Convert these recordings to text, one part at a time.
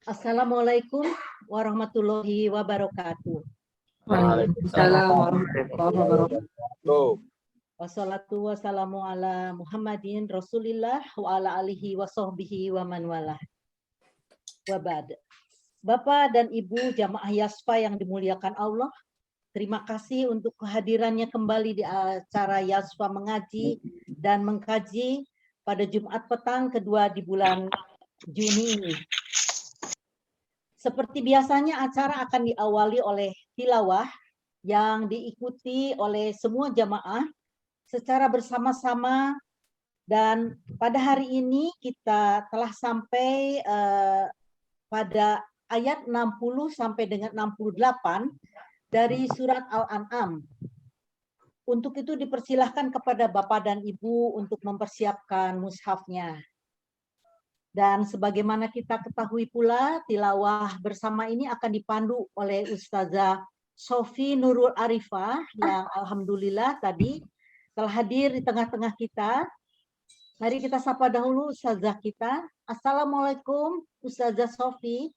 Assalamualaikum warahmatullahi wabarakatuh. Waalaikumsalam warahmatullahi wabarakatuh. Wassalatu wassalamu ala Muhammadin Rasulillah wa ala alihi wa sahbihi wa man walah. Wa ba'd. Bapak dan Ibu jamaah Yasfa yang dimuliakan Allah, terima kasih untuk kehadirannya kembali di acara Yasfa mengaji dan mengkaji pada Jumat petang kedua di bulan Juni ini. Seperti biasanya acara akan diawali oleh tilawah yang diikuti oleh semua jamaah secara bersama-sama, dan pada hari ini kita telah sampai pada ayat 60 sampai dengan 68 dari surat Al-An'am. Untuk itu dipersilahkan kepada Bapak dan Ibu untuk mempersiapkan mushafnya. Dan sebagaimana kita ketahui pula, tilawah bersama ini akan dipandu oleh Ustazah Sofi Nurul Arifah yang alhamdulillah tadi telah hadir di tengah-tengah kita. Mari kita sapa dahulu Ustazah kita. Assalamualaikum Ustazah Sofi.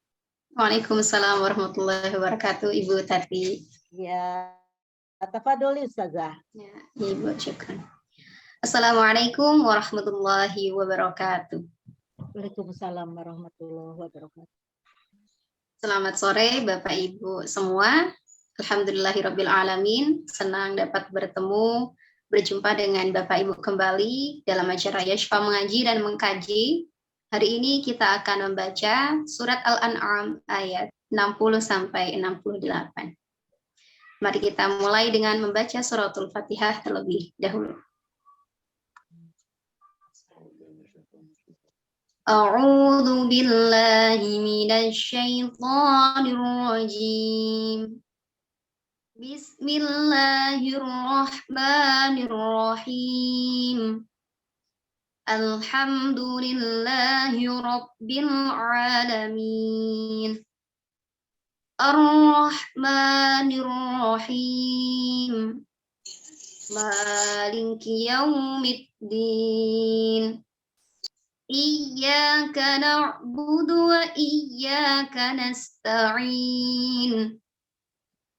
Waalaikumsalam warahmatullahi wabarakatuh, Ibu Tati. Ya, tafadholi Ustazah. Ya, Ibu, syukran. Assalamualaikum warahmatullahi wabarakatuh. Waalaikumsalam warahmatullahi wabarakatuh. Selamat sore Bapak Ibu semua. Alhamdulillahirabbil alamin. Senang dapat berjumpa dengan Bapak Ibu kembali dalam acara Yasfa mengaji dan mengkaji. Hari ini kita akan membaca surat Al-An'am ayat 60 sampai 68. Mari kita mulai dengan membaca suratul Fatihah terlebih dahulu. A'udzu billahi minasy syaithanir rajim. Bismillahirrahmanirrahim. Alhamdulillahi rabbil alamin. Ar-Rahmanir Rahim. Maliki yaumiddin. Iyyaka na'budu wa iyyaka nasta'in.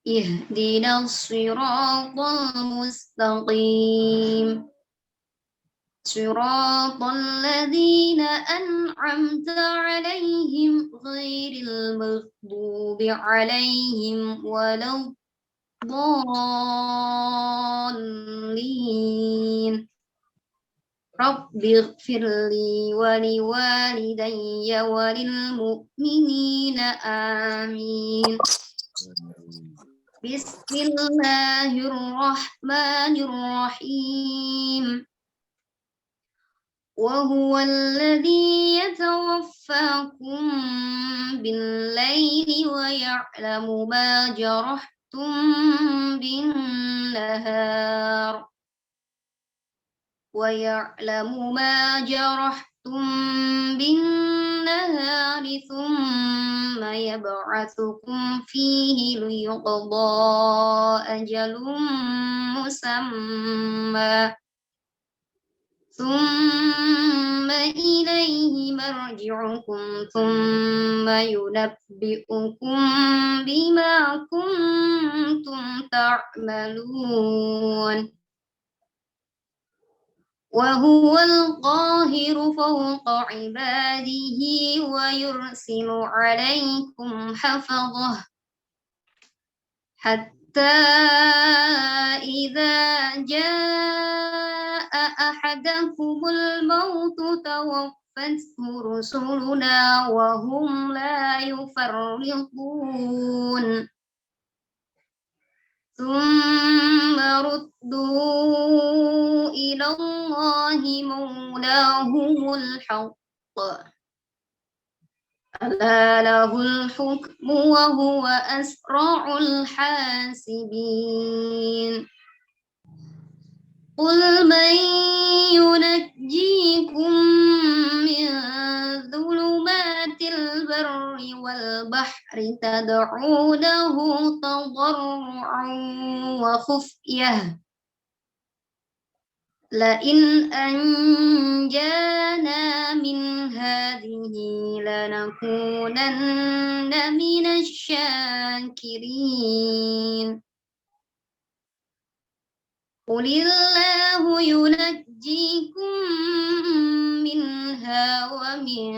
Ihdinas siratal mustaqim. Siratal ladzina an'amta 'alaihim ghairil maghdubi 'alaihim waladdallin. Rabbighfirli wa liwalidayya wa lil mu'minina amin. Bismillahirrahmanirrahim. Wa huwa alladhi yatawaffakum bil-laili wa ya'lamu ma jarahtum bin-nahar. وَيَعْلَمُ مَا جَرَحْتُمْ بِالنَّهَارِ ثُمَّ يَبْعَثُكُمْ فِيهِ لِيُقْضَى أَجَلٌ مُّسَمًّى ثُمَّ إِلَيْهِ مَرْجِعُكُمْ ثُمَّ يُنَبِّئُكُم بِمَا كُنتُمْ تَعْمَلُونَ وهو القاهر فوق عباده ويرسل عليكم حفظه حتى إذا جاء أحدكم الموت توفته رسلنا وهم لا يفرطون ثم ردوا إلى الله مولاهم الحق ألا له الحكم وهو أسرع الحاسبين قل من ينجيكم من ظلمات البر والبحر تدعونه تضرعا وخفية لئن أنجانا من هذه لنكونن من الشاكرين قل الله ينجيكم منها ومن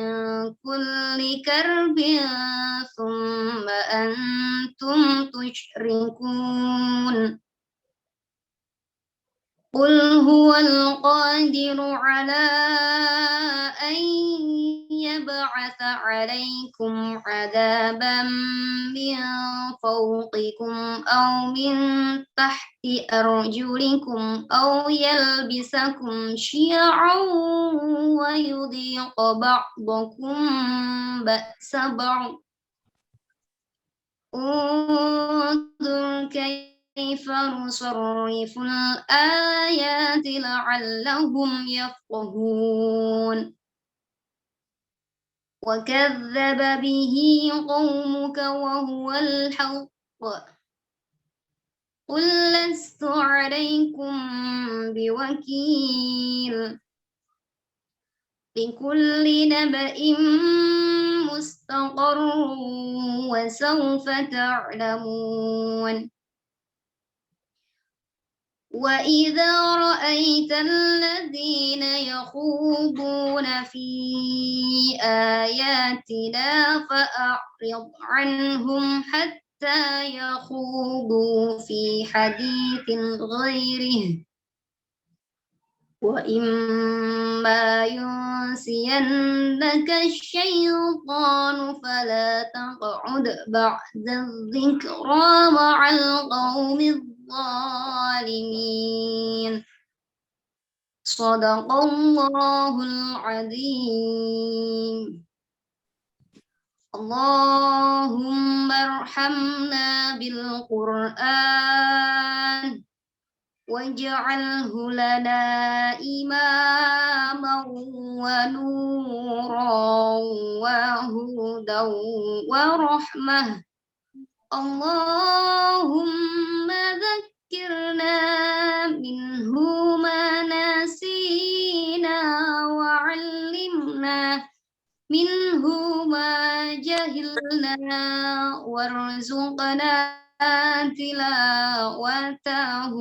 كل كرب ثم أنتم تشركون قل هو القادر على أن يبعث عليكم عذابا من فوقكم أو من تحت أرجلكم أو يلبسكم شيعا ويذيق بعضكم بأس بعض انظر كيف نصرف الآيات لعلهم يفقهون وكذب به قومك وهو الحق قل لست عليكم بوكيل لكل نبأ مستقر وسوف تعلمون وإذا رأيت الذين يخوضون في آياتنا فأعرض عنهم حتى يخوضوا في حديث غيره وإما ينسينك الشيطان فلا تقعد بعد الذكرى مع القوم الظالمين صدق الله العظيم اللهم ارحمنا بالقرآن واجعله لنا إماما ونورا وهدى ورحمة اللهم ذكرنا منه ما نسينا وعلمنا منه ما جهلنا وارزقنا تلاوته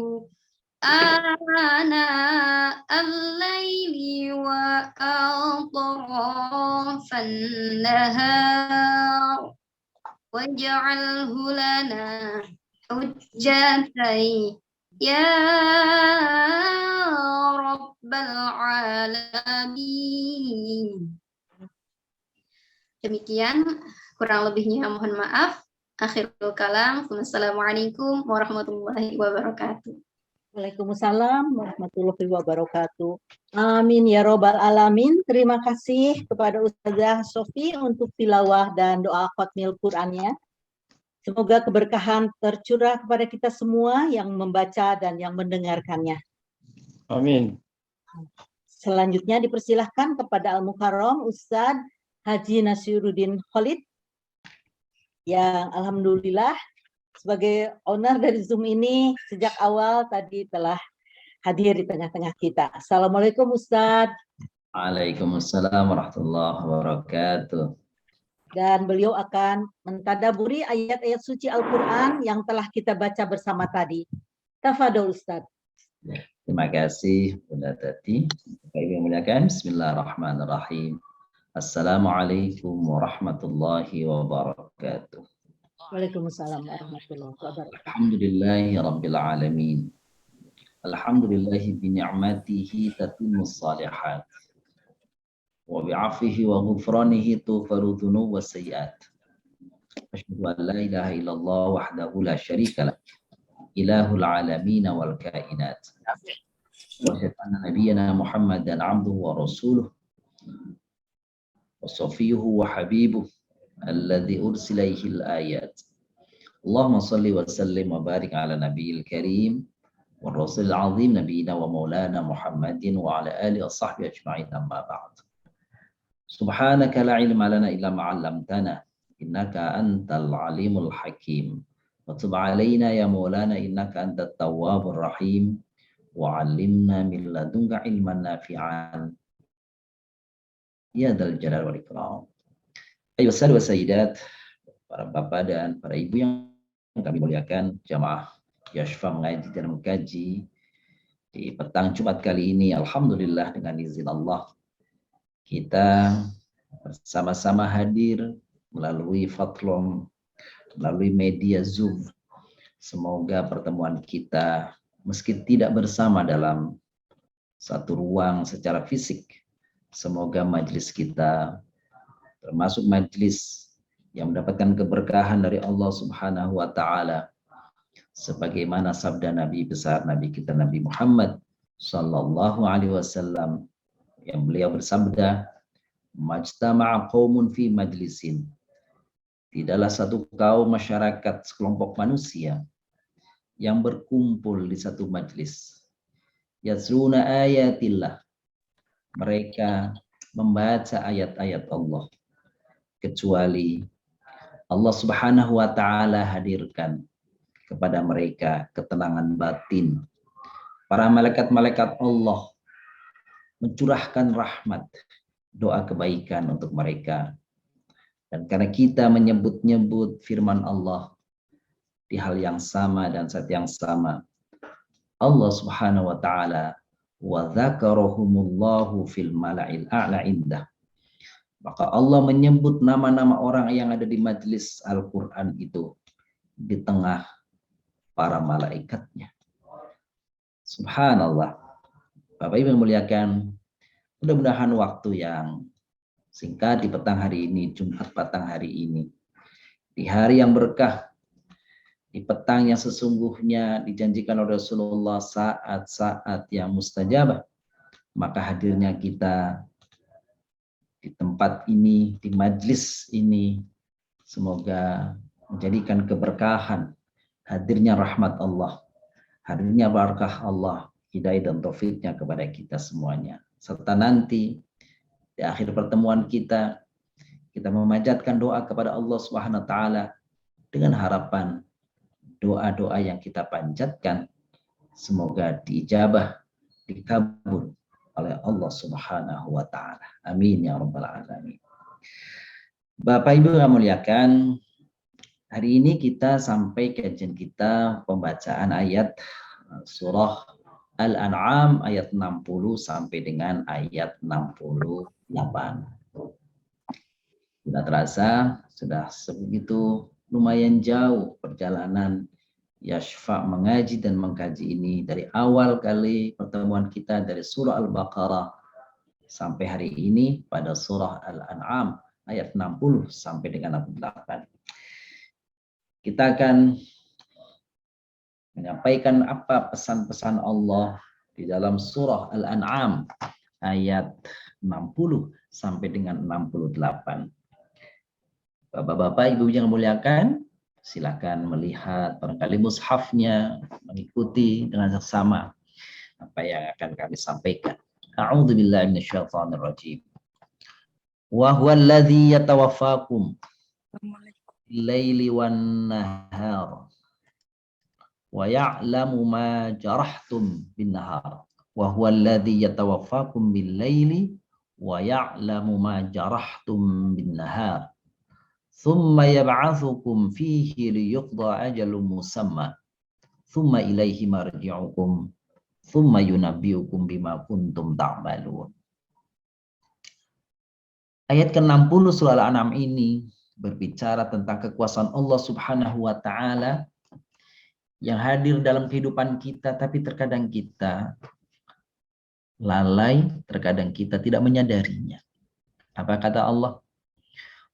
آناء الليل وأطراف النهار واجعله لنا حجة يا رب العالمين. Demikian, kurang lebihnya mohon maaf. Akhirul kalam. Wassalamualaikum warahmatullahi wabarakatuh. Waalaikumsalam warahmatullahi wabarakatuh. Amin ya robbal alamin. Terima kasih kepada Ustazah Sofi untuk tilawah dan doa khatmil Qur'annya. Semoga keberkahan tercurah kepada kita semua yang membaca dan yang mendengarkannya. Amin. Selanjutnya dipersilahkan kepada Al-Mukarram Ustadz Haji Nasiruddin Khalid yang alhamdulillah sebagai owner dari Zoom ini sejak awal tadi telah hadir di tengah-tengah kita. Assalamualaikum Ustadz. Waalaikumsalam warahmatullahi wabarakatuh. Dan beliau akan mentadaburi ayat-ayat suci Al-Quran yang telah kita baca bersama tadi. Tafadhol Ustadz. Terima kasih Bunda Tati. Baik yang muliakan. Bismillahirrahmanirrahim. Assalamualaikum warahmatullahi wabarakatuh. Waalaikumsalam warahmatullahi wabarakatuh. Alhamdulillahi rabbil alamin. Alhamdulillahi bi ni'matihi tatimmus shalihat. Wa bi'afihi wa ghufranihi tughfaru dzunub was sayyi'at. Asyhadu an la ilaha illallah wahdahu la syarika lah. Ilahul alamin wal kainat. Wa asyhadu anna nabiyyana Muhammadan 'abduhu wa rasuluh. Wa safiyuhu wa habibuh alladzi ursila ilaihi al-ayat. Allahumma salli wa sallim wa barik ala nabiyil karim wa rasulil azim nabiyina wa maulana Muhammadin wa ala alihi wa sahbihi ajma'in amma ba'd. Subhanaka la ilma lana illa ma 'allamtana innaka antal alimul hakim. Wa tub 'alaina ya maulana innaka antat tawwabur rahim. wa 'allimna min ladunka ilman nafi'an ya dzal jalali wal ikram. Ayyuhas sahadat wa sayyidat, para bapak dan para ibu yang kami muliakan, jamaah Yashfa mengaji dan mengkaji di petang Jumat kali ini, alhamdulillah dengan izin Allah kita bersama-sama hadir melalui Fatlom, melalui media Zoom. Semoga pertemuan kita meski tidak bersama dalam satu ruang secara fisik, semoga majelis kita termasuk majelis yang mendapatkan keberkahan dari Allah Subhanahu wa taala, sebagaimana sabda Nabi besar Nabi kita Nabi Muhammad sallallahu alaihi wasallam yang beliau bersabda, majtama'a qaumun fi majlisin, tidaklah satu kaum masyarakat sekelompok manusia yang berkumpul di satu majlis, yatsruna ayatillah, mereka membaca ayat-ayat Allah, kecuali Allah Subhanahu wa taala hadirkan kepada mereka ketenangan batin. Para malaikat-malaikat Allah mencurahkan rahmat, doa kebaikan untuk mereka. Dan karena kita menyebut-nyebut firman Allah di hal yang sama dan saat yang sama, Allah Subhanahu wa taala wa dzakarahumullahu fil mala'il a'la indah. Maka Allah menyebut nama-nama orang yang ada di majelis Al-Quran itu di tengah para malaikatnya. Subhanallah. Bapak Ibu yang muliakan, mudah-mudahan waktu yang singkat di petang hari ini, Jumat petang hari ini, di hari yang berkah, di petang yang sesungguhnya dijanjikan oleh Rasulullah saat-saat yang mustajabah, maka hadirnya kita di tempat ini, di majlis ini, semoga menjadikan keberkahan, hadirnya rahmat Allah, hadirnya barakah Allah, hidayah dan taufiknya kepada kita semuanya. Serta nanti di akhir pertemuan kita memanjatkan doa kepada Allah Subhanahu wa taala dengan harapan doa-doa yang kita panjatkan semoga diijabah, dikabul oleh Allah Subhanahu wa taala. Amin ya rabbal alamin. Bapak Ibu yang muliakan, hari ini kita sampai kajian kita pembacaan ayat surah Al-An'am ayat 60 sampai dengan ayat 68. Tidak terasa sudah sebegitu lumayan jauh perjalanan Yashfa mengaji dan mengkaji ini dari awal kali pertemuan kita dari surah Al-Baqarah sampai hari ini pada surah Al-An'am ayat 60 sampai dengan 68. Kita akan menyampaikan apa pesan-pesan Allah di dalam surah Al-An'am ayat 60 sampai dengan 68. Bapak-bapak, Ibu yang muliakan, silakan melihat barangkali mushafnya, mengikuti dengan seksama apa yang akan kami sampaikan. A'udzu billahi minasyaitonir rajim. Wa huwallazi yatawaffakum bil-laili wan-nahar wa ya'lamu ma jarahtum bin-nahar. Wa huwallazi yatawaffakum bil-laili wa ya'lamu ma jarahtum bin-nahar. Thumma yab'atsukum fihi liyuqda ajalun musamma. Thumma ilaihi marji'ukum. Thumma yunabbi'ukum bima kuntum ta'malun. Ayat ke-60 surah Al-An'am ini berbicara tentang kekuasaan Allah Subhanahu wa taala yang hadir dalam kehidupan kita, tapi terkadang kita lalai, terkadang kita tidak menyadarinya. Apa kata Allah?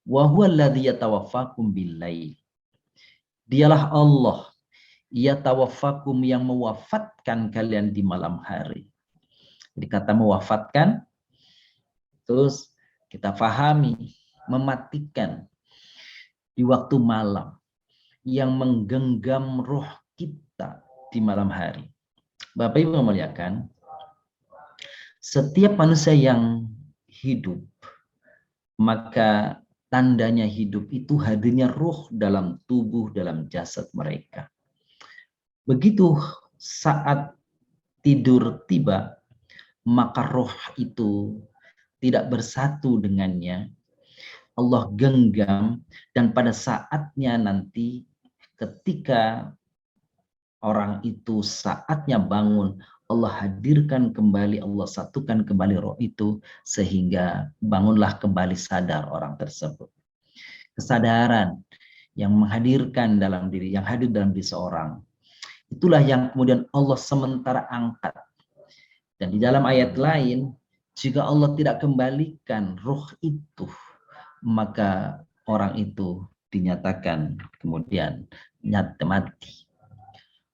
Wa huwallazi yatawaffakum bil-lail. Dialah Allah yatawaffakum yang mewafatkan kalian di malam hari. Jadi kata mewafatkan, terus kita pahami mematikan di waktu malam yang menggenggam roh kita di malam hari. Bapak Ibu memuliakan, setiap manusia yang hidup, maka tandanya hidup itu hadirnya ruh dalam tubuh, dalam jasad mereka. Begitu saat tidur tiba, maka roh itu tidak bersatu dengannya. Allah genggam, dan pada saatnya nanti ketika orang itu saatnya bangun, Allah hadirkan kembali, Allah satukan kembali roh itu, sehingga bangunlah kembali sadar orang tersebut. Kesadaran yang menghadirkan dalam diri, yang hadir dalam diri seorang, itulah yang kemudian Allah sementara angkat. Dan di dalam ayat lain, jika Allah tidak kembalikan roh itu, maka orang itu dinyatakan kemudian mati.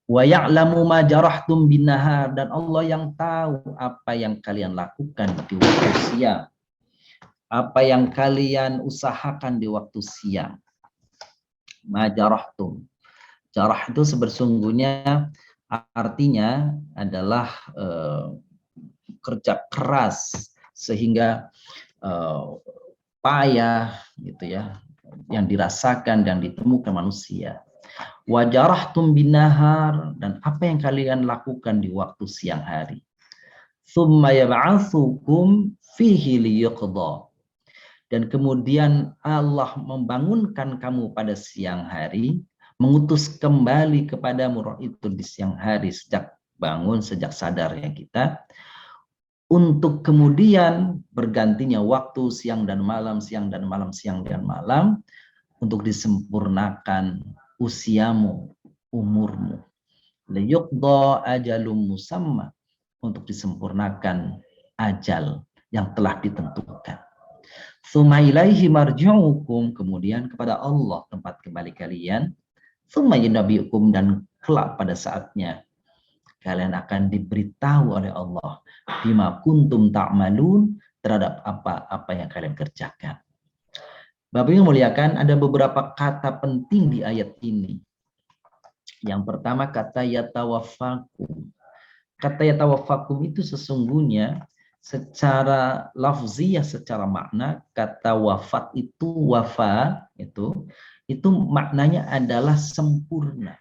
Wa ya'lamu ma jarahtum bin nahar, dan Allah yang tahu apa yang kalian lakukan di waktu siang, apa yang kalian usahakan di waktu siang. Ma jarahtum. Jarah itu sesungguhnya artinya adalah kerja keras sehingga payah gitu ya, yang dirasakan dan ditemukan manusia. Wajarahtum binahar, dan apa yang kalian lakukan di waktu siang hari. Tsumma yab'atsukum fihi liyuqda, dan kemudian Allah membangunkan kamu pada siang hari, mengutus kembali kepadamu roh itu di siang hari sejak bangun, sejak sadarnya kita, untuk kemudian bergantinya waktu siang dan malam, siang dan malam, siang dan malam, untuk disempurnakan usiamu, umurmu. Liyuqda ajalum musamma, untuk disempurnakan ajal yang telah ditentukan. Tsumma ilaihi marji'ukum, kemudian kepada Allah tempat kembali kalian. Tsumma yunabbi'ukum, dan kelak pada saatnya kalian akan diberitahu oleh Allah bima kuntum ta'malun, terhadap apa-apa yang kalian kerjakan. Bapak Ibu muliakan, ada beberapa kata penting di ayat ini. Yang pertama kata yatawaffakum. Kata yatawaffakum itu sesungguhnya secara lafziyah, secara makna, kata wafat itu, wafa itu maknanya adalah sempurna.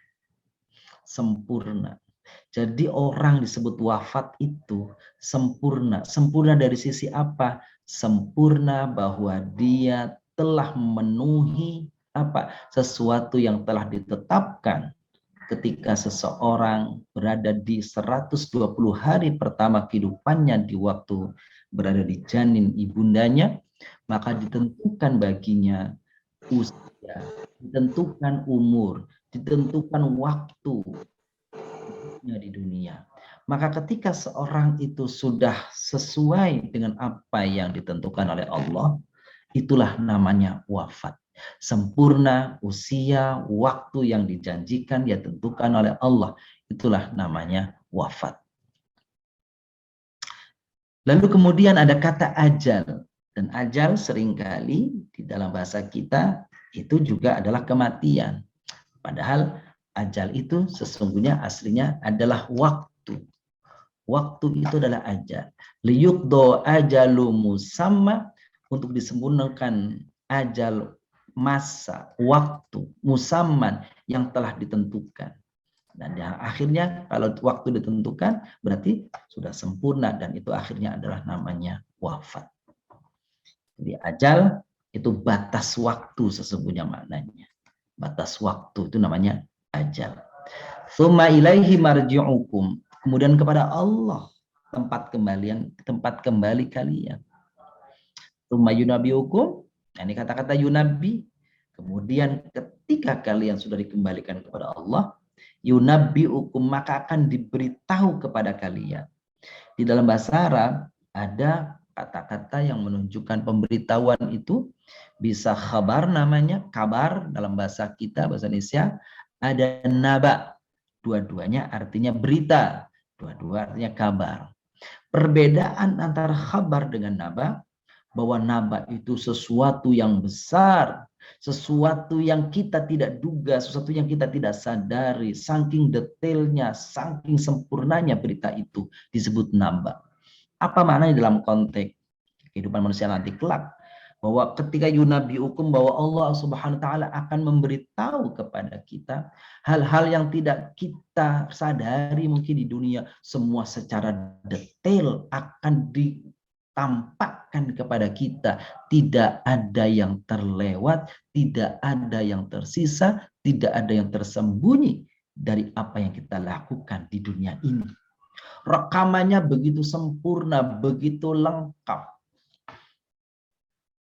Sempurna. Jadi orang disebut wafat itu sempurna. Sempurna dari sisi apa? Sempurna bahwa dia telah memenuhi sesuatu yang telah ditetapkan ketika seseorang berada di 120 hari pertama kehidupannya, di waktu berada di janin ibundanya, maka ditentukan baginya usia, ditentukan umur, ditentukan waktu di dunia. Maka ketika seorang itu sudah sesuai dengan apa yang ditentukan oleh Allah, itulah namanya wafat. Sempurna usia, waktu yang dijanjikan, ya tentukan oleh Allah, itulah namanya wafat. Lalu kemudian ada kata ajal, dan ajal seringkali di dalam bahasa kita itu juga adalah kematian. Padahal ajal itu sesungguhnya aslinya adalah waktu. Waktu itu adalah ajal. Liyuqda ajalu musamma, untuk disempurnakan ajal, masa, waktu, musamman, yang telah ditentukan. Dan yang akhirnya kalau waktu ditentukan berarti sudah sempurna, dan itu akhirnya adalah namanya wafat. Jadi ajal itu batas waktu sesungguhnya maknanya. Batas waktu itu namanya ajal. Tsumma ilaihi marji'ukum, kemudian kepada Allah tempat kembali kalian. Tsumma yunabbi'ukum, ini kata-kata yunabbi, kemudian ketika kalian sudah dikembalikan kepada Allah, yunabbi'ukum, maka akan diberitahu kepada kalian. Di dalam bahasa Arab ada kata-kata yang menunjukkan pemberitahuan itu bisa khabar, namanya kabar dalam bahasa kita, bahasa Indonesia. Ada naba, dua-duanya artinya berita, dua-dua artinya kabar. Perbedaan antara khabar dengan naba, bahwa naba itu sesuatu yang besar, sesuatu yang kita tidak duga, sesuatu yang kita tidak sadari, saking detailnya, saking sempurnanya berita itu disebut naba. Apa maknanya dalam konteks kehidupan manusia nanti kelak? bahwa ketika yunabiukum, bahwa Allah Subhanahu wa taala akan memberitahu kepada kita hal-hal yang tidak kita sadari mungkin di dunia, semua secara detail akan ditampakkan kepada kita. Tidak ada yang terlewat, tidak ada yang tersisa, tidak ada yang tersembunyi dari apa yang kita lakukan di dunia ini. Rekamannya begitu sempurna, begitu lengkap,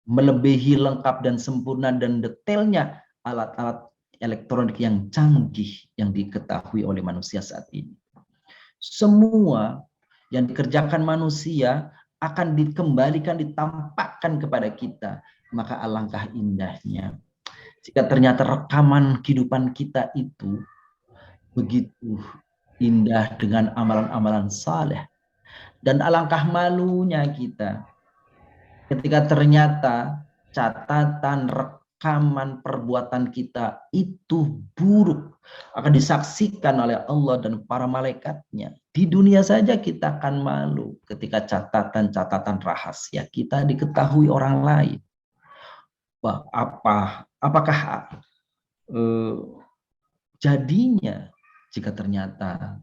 melebihi lengkap dan sempurna dan detailnya alat-alat elektronik yang canggih yang diketahui oleh manusia saat ini. Semua yang dikerjakan manusia akan dikembalikan, ditampakkan kepada kita. Maka alangkah indahnya jika ternyata rekaman kehidupan kita itu begitu indah dengan amalan-amalan saleh. Dan alangkah malunya kita ketika ternyata catatan rekaman perbuatan kita itu buruk, akan disaksikan oleh Allah dan para malaikatnya. Di dunia saja kita akan malu ketika catatan-catatan rahasia kita diketahui orang lain. Wah, apakah jadinya jika ternyata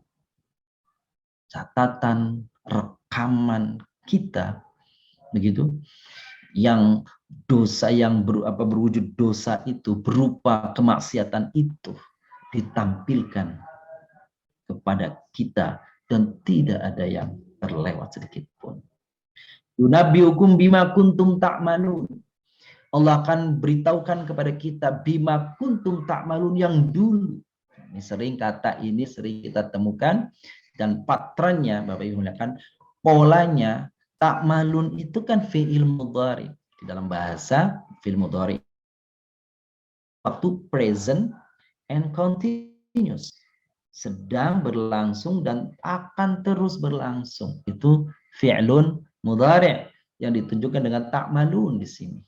catatan rekaman kita begitu yang dosa yang berwujud dosa itu berupa kemaksiatan itu ditampilkan kepada kita dan tidak ada yang terlewat sedikit pun. Yunabbiukum bima kuntum ta'malun. Allah akan beritahukan kepada kita bima kuntum ta'malun yang dulu. Ini sering kita temukan dan patrannya Bapak Ibu muliakan, polanya ta'malun itu kan fi'il mudhari. Di dalam bahasa fi'il mudhari waktu present and continuous, sedang berlangsung dan akan terus berlangsung. Itu fi'lun mudhari yang ditunjukkan dengan ta'malun di sini.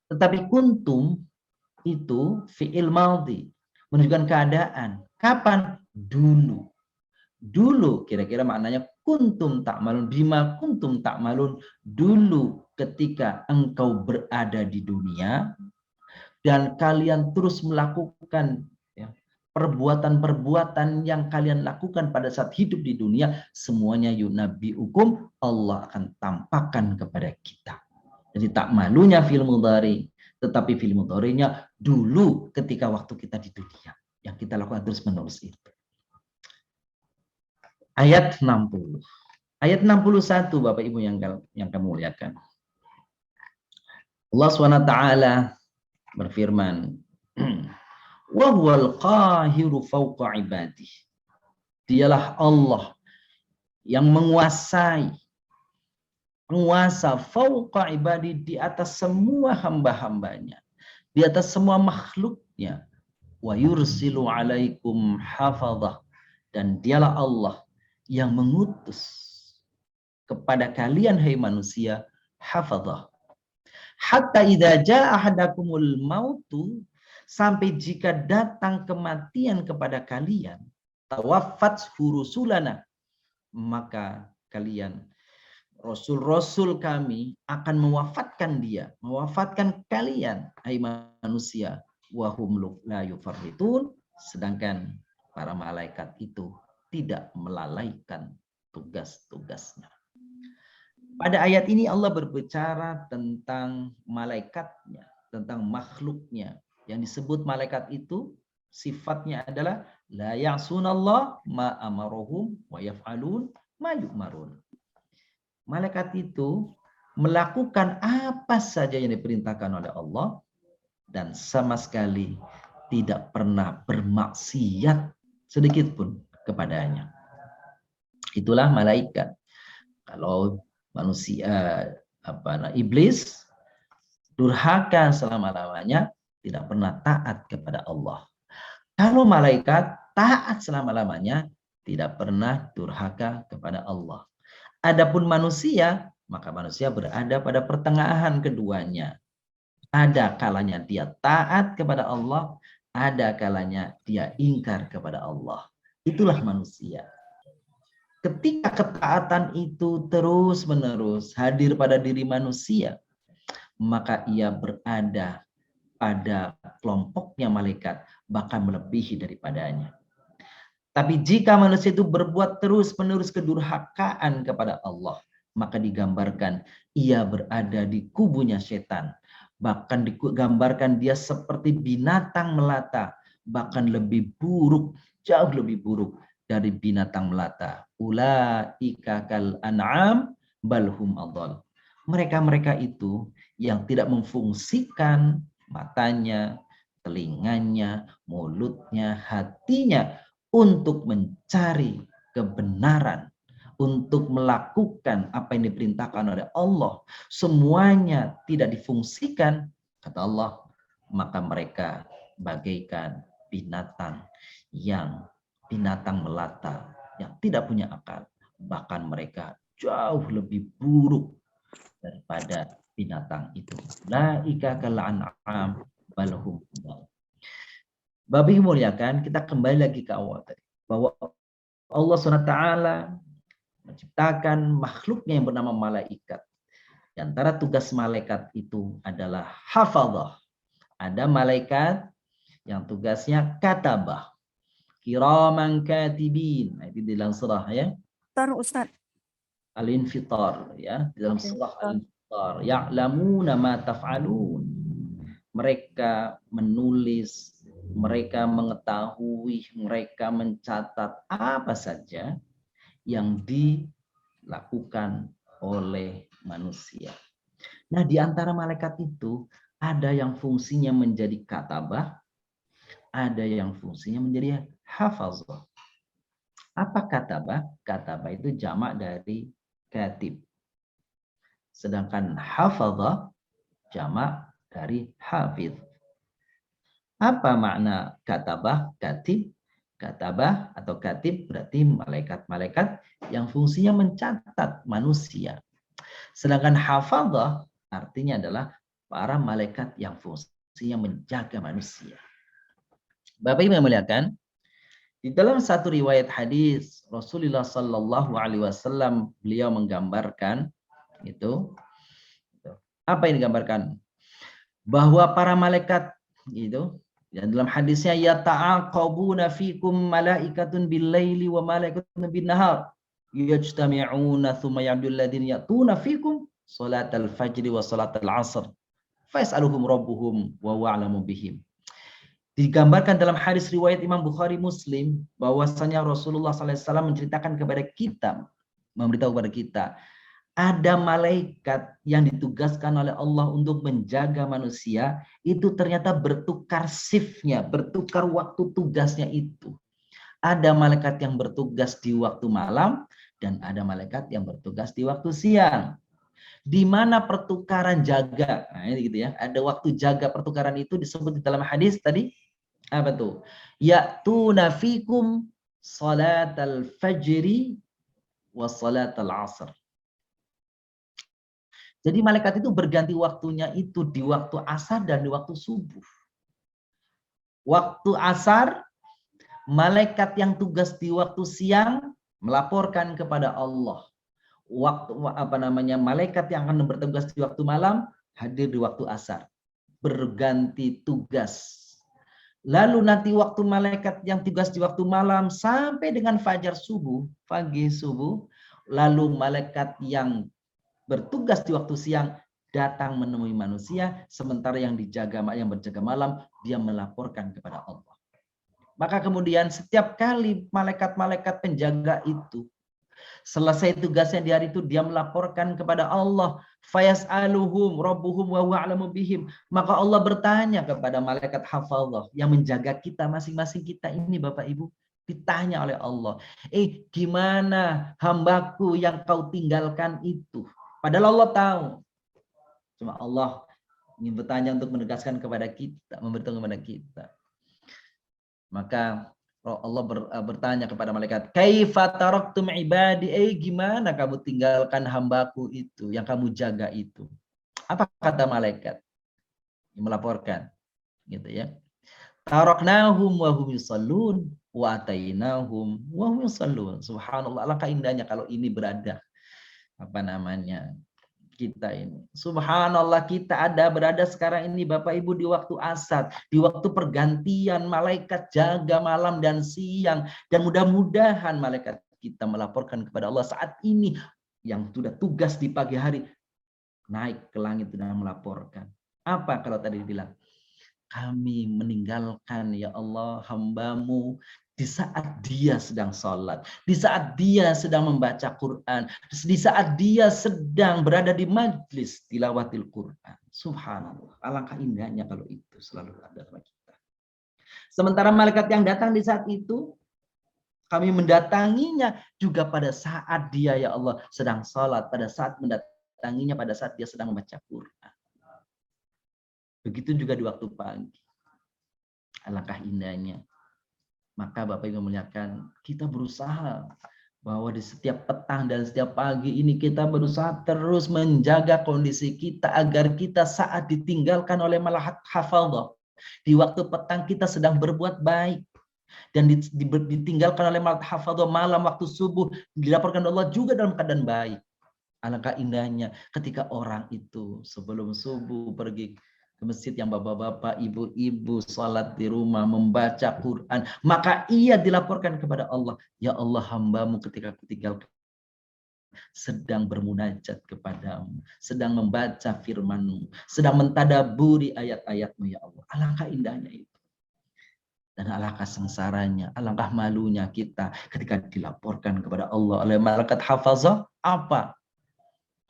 Tetapi kuntum itu fi'il madhi, menunjukkan keadaan. Kapan? Dulu. Dulu, kira-kira maknanya kuntum ta'malun, bima kuntum ta'malun, dulu ketika engkau berada di dunia dan kalian terus melakukan perbuatan-perbuatan yang kalian lakukan pada saat hidup di dunia, semuanya yunabbiukum, Allah akan tampakkan kepada kita. Jadi ta'malunya fil mudhari, tetapi fil mudharinya dulu ketika waktu kita di dunia yang kita lakukan terus-menerus itu. Ayat 60. Ayat 61 Bapak Ibu yang kami muliakan. Allah SWT berfirman, wa huwal qahiru fawqa ibadih. Dialah Allah yang penguasa fawqa ibadih, di atas semua hamba-hambanya, di atas semua makhluknya. Wa yursilu alaikum hafadhah, dan dialah Allah yang mengutus kepada kalian hai manusia hafadhah. Hatta idza jaa ahadakumul mautu, sampai jika datang kematian kepada kalian, tawaffat rusulana, maka kalian, rasul-rasul kami akan mewafatkan kalian hai manusia, wahum la yufarritun, sedangkan para malaikat itu tidak melalaikan tugas-tugasnya. Pada ayat ini Allah berbicara tentang malaikatnya, tentang makhluknya. Yang disebut malaikat itu sifatnya adalah la ya'sunallah ma amarohum wa yaf'alun ma yu'marun. Malaikat itu melakukan apa saja yang diperintahkan oleh Allah dan sama sekali tidak pernah bermaksiat sedikit pun kepadanya. Itulah malaikat. Kalau manusia iblis durhaka selama-lamanya, tidak pernah taat kepada Allah. Kalau malaikat taat selama-lamanya, tidak pernah durhaka kepada Allah. Adapun manusia, maka manusia berada pada pertengahan keduanya. Ada kalanya dia taat kepada Allah, ada kalanya dia ingkar kepada Allah. Itulah manusia. Ketika ketaatan itu terus-menerus hadir pada diri manusia, maka ia berada pada kelompoknya malaikat, bahkan melebihi daripadanya. Tapi jika manusia itu berbuat terus-menerus kedurhakaan kepada Allah, maka digambarkan ia berada di kubunya setan. Bahkan digambarkan dia seperti binatang melata, bahkan lebih buruk, jauh lebih buruk dari binatang melata. Ulaika kal an'am balhum adall. Mereka-mereka itu yang tidak memfungsikan matanya, telinganya, mulutnya, hatinya untuk mencari kebenaran, untuk melakukan apa yang diperintahkan oleh Allah, semuanya tidak difungsikan, kata Allah, maka mereka bagaikan binatang melata, yang tidak punya akal. Bahkan mereka jauh lebih buruk daripada binatang itu. Laika kal an'am balhum adall. Bapak Ibu muliakan, kita kembali lagi ke awal tadi, bahwa Allah SWT menciptakan makhluknya yang bernama malaikat. Di antara tugas malaikat itu adalah hafadzah. Ada malaikat yang tugasnya katabah, kiraman katibin. Nah, itu di dalam surah ya. Ustaz. Al-Infitar ya, di dalam surah Al-Infitar. Ya'lamuna ma taf'alun. Mereka menulis, mereka mengetahui, mereka mencatat apa saja yang dilakukan oleh manusia. Nah, di antara malaikat itu ada yang fungsinya menjadi katabah, ada yang fungsinya menjadi hafazah. Apa katabah? Katabah itu jamak dari katib. Sedangkan hafazah jamak dari hafidh. Apa makna katabah, katib? Katabah atau katib berarti malaikat-malaikat yang fungsinya mencatat manusia. Sedangkan hafadzah artinya adalah para malaikat yang fungsinya menjaga manusia. Bapak Ibu yang muliakan, di dalam satu riwayat hadis Rasulullah Sallallahu Alaihi Wasallam beliau menggambarkan itu apa yang digambarkan? Bahwa para malaikat itu, dan dalam hadisnya yata'aqabuna fikum malaikatun bil-laili wa malaikatun bin-nahar yajtami'una thumma ya'budul ladzina ya'tuna fikum salatal fajri wa salatal 'asr fas'aluhum rabbuhum wa wa'lamu bihim. Digambarkan dalam hadis riwayat Imam Bukhari Muslim bahwasanya Rasulullah SAW menceritakan kepada kita, memberitahu kepada kita, ada malaikat yang ditugaskan oleh Allah untuk menjaga manusia, itu ternyata bertukar shiftnya, bertukar waktu tugasnya itu. Ada malaikat yang bertugas di waktu malam, dan ada malaikat yang bertugas di waktu siang. Di mana pertukaran jaga, nah ini gitu ya, ada waktu jaga pertukaran itu disebut di dalam hadis tadi, apa tuh? Ya'tuna fikum salatal fajri wa salatal asr. Jadi malaikat itu berganti waktunya itu di waktu asar dan di waktu subuh. Waktu asar, malaikat yang tugas di waktu siang melaporkan kepada Allah. Waktu malaikat yang akan bertugas di waktu malam hadir di waktu asar. Berganti tugas. Lalu nanti waktu malaikat yang tugas di waktu malam sampai dengan fajar subuh, pagi subuh, lalu malaikat yang bertugas di waktu siang datang menemui manusia, sementara yang berjaga malam dia melaporkan kepada Allah. Maka kemudian setiap kali malaikat-malaikat penjaga itu selesai tugasnya di hari itu, dia melaporkan kepada Allah, fayas'aluhum rabbuhum wa wa'lamu bihim. Maka Allah bertanya kepada malaikat hafadzah yang menjaga kita masing-masing kita ini, Bapak Ibu, ditanya oleh Allah, gimana hambaku yang kau tinggalkan itu? Padahal Allah tahu. Cuma Allah ingin bertanya untuk menegaskan kepada kita, memberitahu kepada kita. Maka Allah bertanya kepada malaikat, kaifa taraktum ibadi? Gimana kamu tinggalkan hambaku itu, yang kamu jaga itu? Apa kata malaikat? Melaporkan, gitu ya. Taraknahum wa hum yusallun wa atainahum wa hum yusallun. Subhanallah, alangkah indahnya kalau ini berada kita ini. Subhanallah, kita berada sekarang ini Bapak Ibu di waktu asar, di waktu pergantian, malaikat jaga malam dan siang, dan mudah-mudahan malaikat kita melaporkan kepada Allah saat ini yang sudah tugas di pagi hari naik ke langit dan melaporkan. Apa kalau tadi dibilang? Kami meninggalkan ya Allah hamba-Mu di saat dia sedang sholat, di saat dia sedang membaca Quran, di saat dia sedang berada di majlis tilawatil Quran. Subhanallah, alangkah indahnya kalau itu selalu ada sama kita. Sementara malaikat yang datang di saat itu, kami mendatanginya juga pada saat dia ya Allah sedang sholat, pada saat mendatanginya pada saat dia sedang membaca Quran. Begitu juga di waktu pagi. Alangkah indahnya. Maka Bapak Ibu memuliakan, kita berusaha bahwa di setiap petang dan setiap pagi ini kita berusaha terus menjaga kondisi kita agar kita saat ditinggalkan oleh malahat hafadhah, di waktu petang kita sedang berbuat baik, dan ditinggalkan oleh malahat hafadhah malam waktu subuh dilaporkan Allah juga dalam keadaan baik. Alangkah indahnya ketika orang itu sebelum subuh pergi ke masjid yang bapak-bapak, ibu-ibu sholat di rumah, membaca Quran, maka ia dilaporkan kepada Allah, ya Allah hamba-Mu ketika kutinggalkan sedang bermunajat kepadamu, sedang membaca firman-Mu, sedang mentadaburi ayat-ayat-Mu ya Allah. Alangkah indahnya itu. Dan alangkah sengsaranya, alangkah malunya kita ketika dilaporkan kepada Allah oleh malaikat hafazah, apa?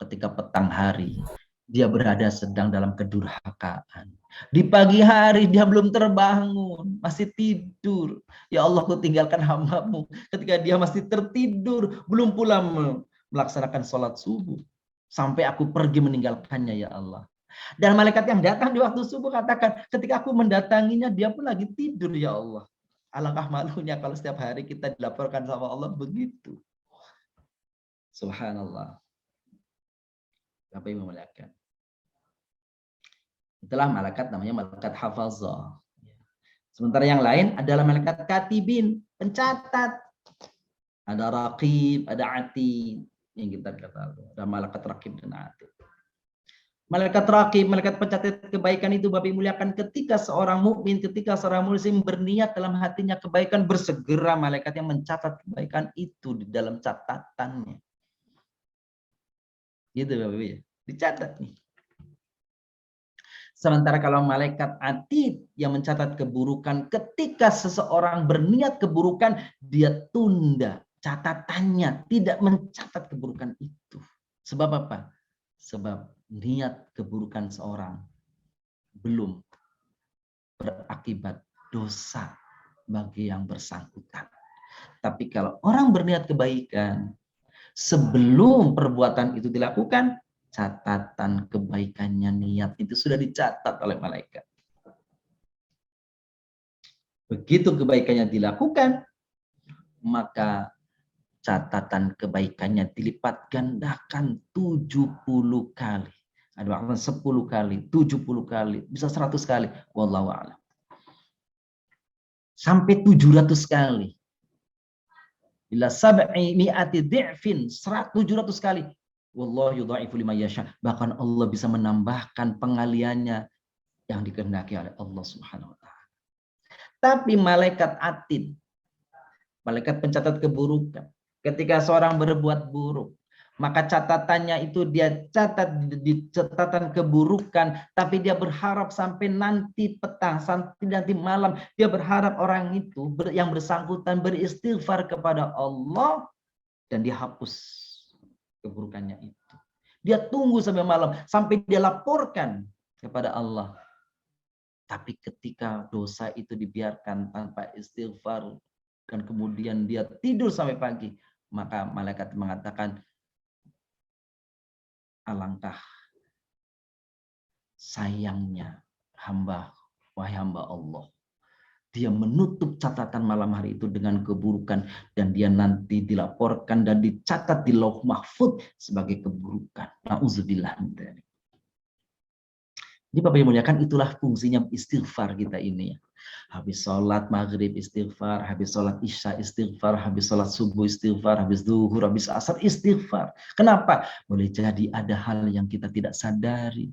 Ketika petang hari, dia berada sedang dalam kedurhakaan. Di pagi hari dia belum terbangun, masih tidur. Ya Allah, Ku tinggalkan hamba-Mu ketika dia masih tertidur, belum pula melaksanakan sholat subuh. Sampai aku pergi meninggalkannya ya Allah. Dan malaikat yang datang di waktu subuh katakan, ketika aku mendatanginya dia pun lagi tidur ya Allah. Alangkah malunya kalau setiap hari kita dilaporkan sama Allah begitu. Subhanallah. Bapak Ibu memuliakan. Itulah malaikat namanya malaikat hafazah. Sementara yang lain adalah malaikat katibin, pencatat. Ada raqib, ada atid yang kita ketahui. Ada malaikat raqib dan atid. Malaikat raqib, malaikat pencatat kebaikan itu Bapak Ibu muliakan, ketika seorang mukmin, ketika seorang muslim berniat dalam hatinya kebaikan, bersegera malaikat yang mencatat kebaikan itu di dalam catatannya. Gitu Bapak Ibu ya. Dicatat nih. Sementara kalau malaikat atid yang mencatat keburukan, ketika seseorang berniat keburukan, dia tunda catatannya, tidak mencatat keburukan itu. Sebab apa? Sebab niat keburukan seorang belum berakibat dosa bagi yang bersangkutan. Tapi kalau orang berniat kebaikan, sebelum perbuatan itu dilakukan, catatan kebaikannya, niat itu sudah dicatat oleh malaikat. Begitu kebaikannya dilakukan, maka catatan kebaikannya dilipat gandakan 70 kali. Ada makna 10 kali, 70 kali, bisa 100 kali. Wallahu a'lam. Sampai 700 kali. Bila sab'i mi'ati di'fin, 700 kali. Wallahu yudha'ifu liman yasha. Bahkan Allah bisa menambahkan pengaliannya yang dikehendaki oleh Allah Subhanahu wa taala. Tapi malaikat atid, malaikat pencatat keburukan, ketika seorang berbuat buruk, maka catatannya itu dia catat di catatan keburukan, tapi dia berharap sampai nanti petang, sampai nanti malam, dia berharap orang itu yang bersangkutan beristighfar kepada Allah dan dihapus keburukannya itu. Dia tunggu sampai malam, sampai dia laporkan kepada Allah. Tapi ketika dosa itu dibiarkan tanpa istighfar dan kemudian dia tidur sampai pagi, maka malaikat mengatakan, alangkah sayangnya hamba, wahai hamba Allah. Dia menutup catatan malam hari itu dengan keburukan dan dia nanti dilaporkan dan dicatat di Lauh Mahfuz sebagai keburukan. Nauzubillah. Jadi Bapak Ibu muliakan, itulah fungsinya istighfar kita ini ya. Habis sholat maghrib istighfar, habis sholat isya istighfar, habis sholat subuh istighfar, habis zuhur, habis asar istighfar. Kenapa? Boleh jadi ada hal yang kita tidak sadari,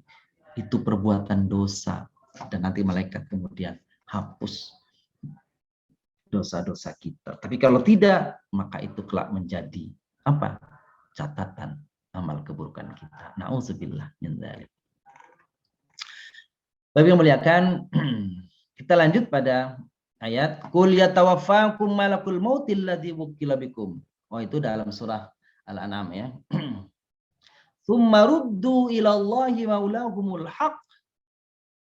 itu perbuatan dosa, dan nanti malaikat kemudian hapus dosa-dosa kita. Tapi kalau tidak, maka itu kelak menjadi apa? Catatan amal keburukan kita. Nauzubillah min dzalik. Bapak yang muliakan, kita lanjut pada ayat qul yatawaffakum malakul mautil ladzi wukila bikum. Oh, itu dalam surah Al-An'am ya. Tsumma ruddu ila Allahi maulahumul haq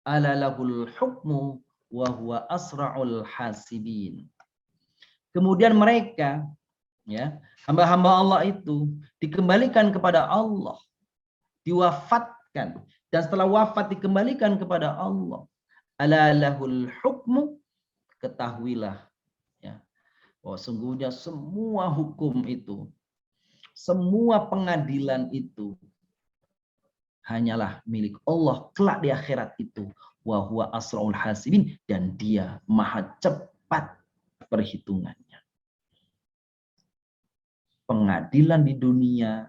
ala lahul hukmu wa huwa asra'ul hasibin. Kemudian mereka ya, hamba-hamba Allah itu dikembalikan kepada Allah, diwafatkan, dan setelah wafat dikembalikan kepada Allah. Ala lahul hukmu, ketahuilah ya, bahwa sungguhnya semua hukum itu, semua pengadilan itu hanyalah milik Allah kelak di akhirat itu. Wa huwa asraul hasibin, dan dia maha cepat perhitungannya. Pengadilan di dunia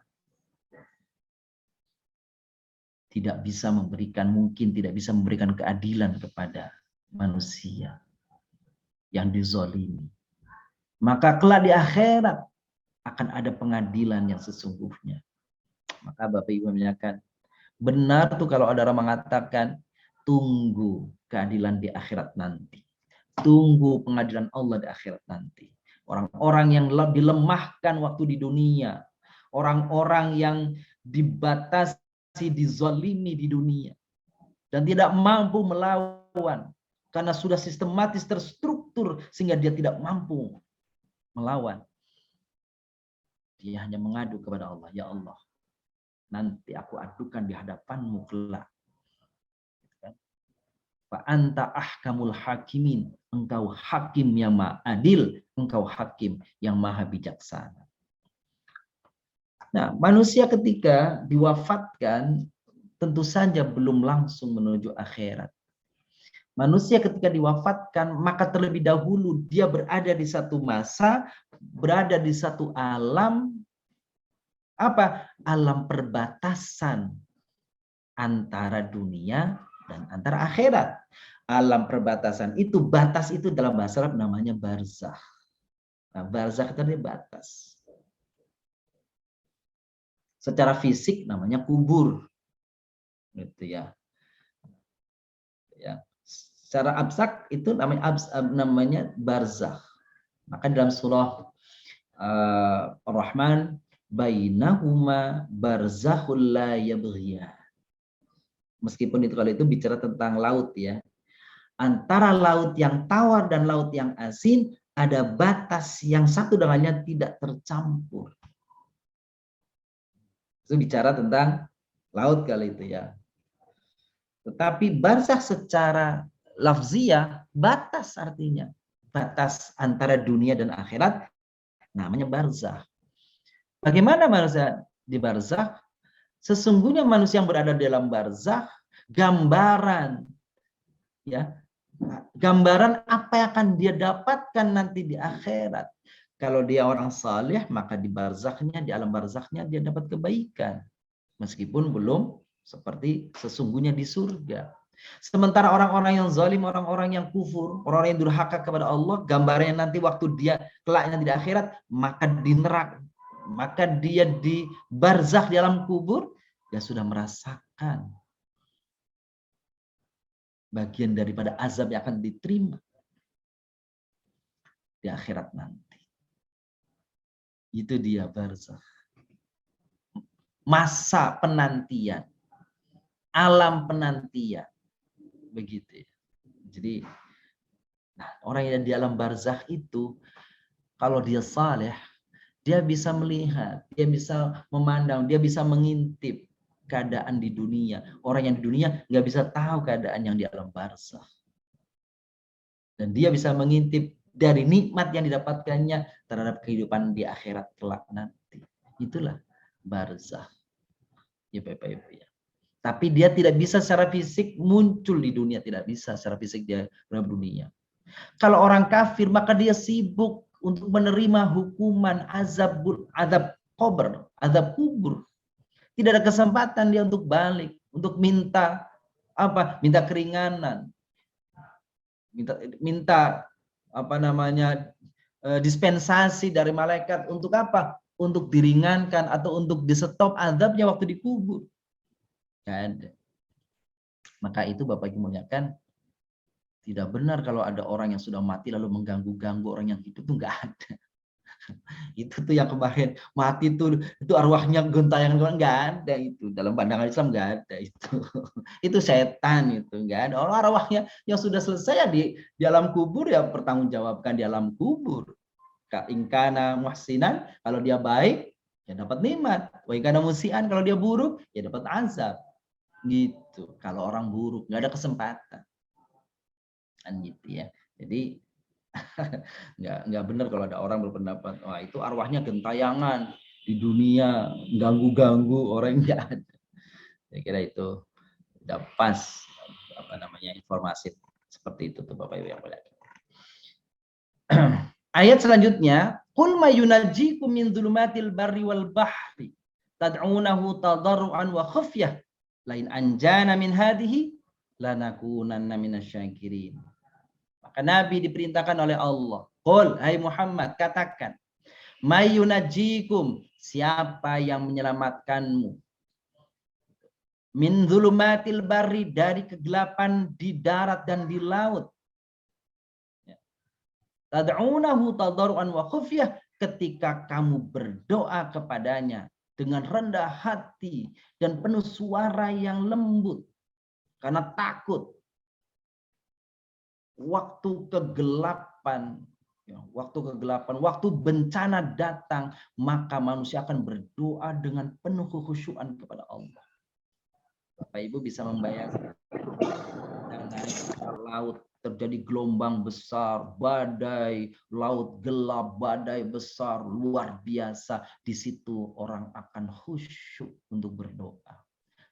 tidak bisa memberikan, mungkin tidak bisa memberikan keadilan kepada manusia yang dizolimi. Maka kelak di akhirat akan ada pengadilan yang sesungguhnya. Maka Bapak Ibu menyatakan, benar tuh kalau ada orang mengatakan, tunggu keadilan di akhirat nanti. Tunggu pengadilan Allah di akhirat nanti. Orang-orang yang dilemahkan waktu di dunia, orang-orang yang dibatasi, dizalimi di dunia, dan tidak mampu melawan karena sudah sistematis terstruktur sehingga dia tidak mampu melawan. Dia hanya mengadu kepada Allah, ya Allah, nanti aku adukan di hadapanmu kelak. Fa anta ahkamul hakimin, engkau hakim yang maha adil, engkau hakim yang maha bijaksana. Nah, manusia ketika diwafatkan tentu saja belum langsung menuju akhirat. Manusia ketika diwafatkan, maka terlebih dahulu dia berada di satu masa, berada di satu alam, apa? Alam perbatasan antara dunia dan antara akhirat. Alam perbatasan itu, batas itu dalam bahasa Arab namanya barzakh. Nah, barzakh itu adalah batas. Secara fisik namanya kubur, gitu ya. Ya. Secara abstrak itu namanya barzakh. Maka dalam surah Ar-Rahman, bainahuma barzakhul la yabghiyan. Meskipun itu kalau itu bicara tentang laut ya. Antara laut yang tawar dan laut yang asin ada batas yang satu dengan lainnya tidak tercampur. Itu bicara tentang laut kali itu ya. Tetapi barzakh secara lafziyah, batas artinya. Batas antara dunia dan akhirat namanya barzakh. Bagaimana manusia di barzakh? Sesungguhnya manusia yang berada dalam barzakh, gambaran ya, gambaran apa yang akan dia dapatkan nanti di akhirat. Kalau dia orang saleh, maka di barzakhnya, di alam barzakhnya dia dapat kebaikan. Meskipun belum seperti sesungguhnya di surga. Sementara orang-orang yang zalim, orang-orang yang kufur, orang-orang yang durhaka kepada Allah, gambarnya nanti waktu dia kelaknya di akhirat, maka di neraka, maka dia di barzakh di alam kubur, dia sudah merasakan bagian daripada azab yang akan diterima di akhirat nanti. Itu dia barzakh. Masa penantian, alam penantian, begitu. Jadi, nah, orang yang di alam barzakh itu, kalau dia saleh, dia bisa melihat, dia bisa memandang, dia bisa mengintip keadaan di dunia. Orang yang di dunia nggak bisa tahu keadaan yang di alam barzakh. Dan dia bisa mengintip dari nikmat yang didapatkannya terhadap kehidupan di akhirat kelak nanti. Itulah barzakh. Ya Bapak Ibu ya. Tapi dia tidak bisa secara fisik muncul di dunia, tidak bisa secara fisik dia dalam dunia. Kalau orang kafir maka dia sibuk untuk menerima hukuman azab kubur. Tidak ada kesempatan dia untuk balik, untuk minta apa? Minta keringanan. Minta apa namanya? Dispensasi dari malaikat untuk apa? Untuk diringankan atau untuk di-stop azabnya waktu dikubur. Nggak ada. Maka itu Bapak Ibu muliakan, tidak benar kalau ada orang yang sudah mati lalu mengganggu-ganggu orang yang hidup, itu nggak ada. Itu tuh yang kemarin mati itu arwahnya gentayangan, nggak ada itu. Dalam pandangan Islam nggak ada itu. Itu setan itu, nggak ada. Orang arwahnya yang sudah selesai ya di alam kubur ya pertanggungjawabkan di alam kubur. Ingkana muhsinan, kalau dia baik ya dapat nikmat. Wa ingkana musian, kalau dia buruk ya dapat azab. Gitu. Kalau orang buruk nggak ada kesempatan. Kan gitu ya. Jadi nggak benar kalau ada orang berpendapat wah itu arwahnya gentayangan di dunia, ganggu-ganggu orang, nggak ada. Saya kira itu tidak pas apa namanya informasi seperti itu tuh Bapak Ibu yang mulia. Ayat selanjutnya, qul may yunajjikum min dhulumatil barri wal bahri tad'unahu tadarruan wa khufyah lain anjana min hadhihi lanakunanna minasyakirin. Maka Nabi diperintahkan oleh Allah, qul, hai Muhammad, katakan, may yunajjikum, siapa yang menyelamatkanmu, min dhulumatil barri, dari kegelapan di darat dan di laut, tad'unahu tadarruan wa khufyah, ketika kamu berdoa kepadanya dengan rendah hati dan penuh suara yang lembut karena takut. Waktu kegelapan, waktu bencana datang, maka manusia akan berdoa dengan penuh kekhusyuan kepada Allah. Bapak Ibu bisa membayangkan dengan laut terjadi gelombang besar, badai, laut gelap, badai besar, luar biasa. Di situ orang akan khusyuk untuk berdoa.